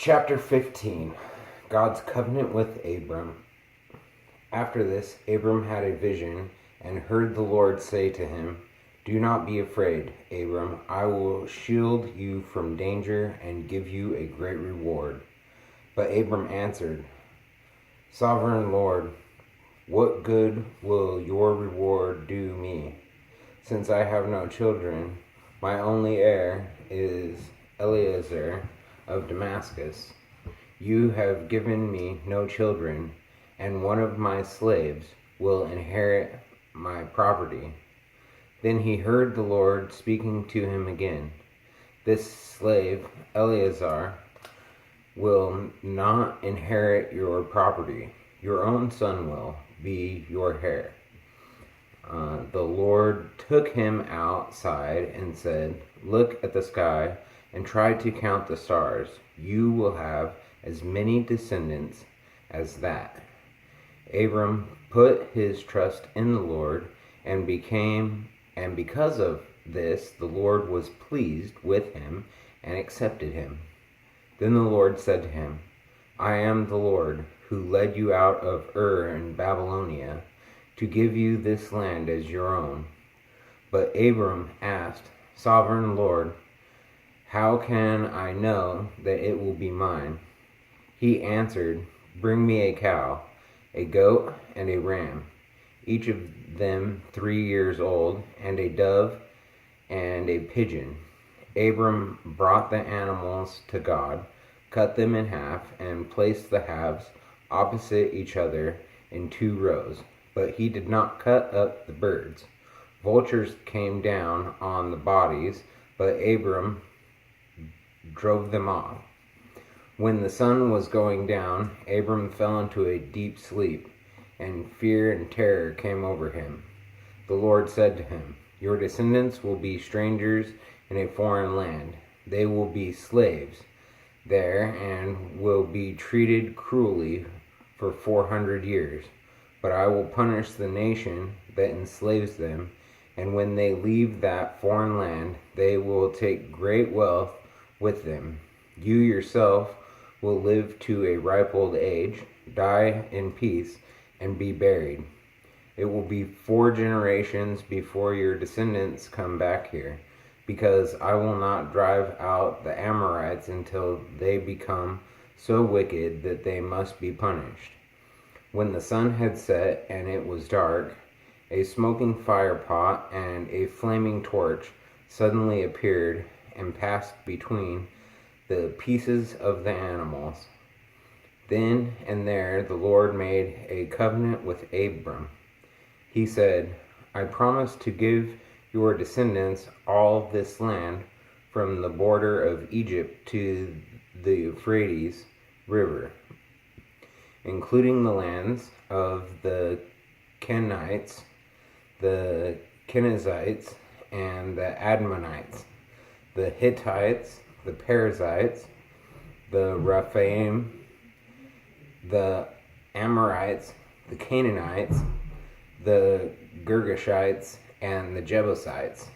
Chapter 15. God's Covenant with Abram. After this, Abram had a vision and heard the Lord say to him, "Do not be afraid, Abram. I will shield you from danger and give you a great reward." But Abram answered, "Sovereign Lord, what good will your reward do me? Since I have no children, my only heir is Eliezer of Damascus. You have given me no children, and one of my slaves will inherit my property." Then he heard the Lord speaking to him again. "This slave, Eleazar, will not inherit your property. Your own son will be your heir." The Lord took him outside and said, "Look at the sky and try to count the stars. You will have as many descendants as that." Abram put his trust in the Lord and because of this the Lord was pleased with him and accepted him. Then the Lord said to him, "I am the Lord who led you out of Ur in Babylonia to give you this land as your own." But Abram asked, "Sovereign Lord, how can I know that it will be mine?" He answered, "Bring me a cow, a goat, and a ram, each of them 3 years old, and a dove and a pigeon." Abram brought the animals to God, cut them in half, and placed the halves opposite each other in 2 rows. But he did not cut up the birds. Vultures came down on the bodies, but Abram drove them off. When the sun was going down, Abram fell into a deep sleep, and fear and terror came over him. The Lord said to him, "Your descendants will be strangers in a foreign land. They will be slaves there and will be treated cruelly for 400 years. But I will punish the nation that enslaves them, and when they leave that foreign land, they will take great wealth with them. You yourself will live to a ripe old age, die in peace, and be buried. It will be 4 generations before your descendants come back here, because I will not drive out the Amorites until they become so wicked that they must be punished." When the sun had set and it was dark, a smoking firepot and a flaming torch suddenly appeared and passed between the pieces of the animals. Then and there the Lord made a covenant with Abram. He said, "I promise to give your descendants all this land from the border of Egypt to the Euphrates River, including the lands of the Kenites, the Kenizzites, and the Admonites, the Hittites, the Perizzites, the Rephaim, the Amorites, the Canaanites, the Girgashites, and the Jebusites."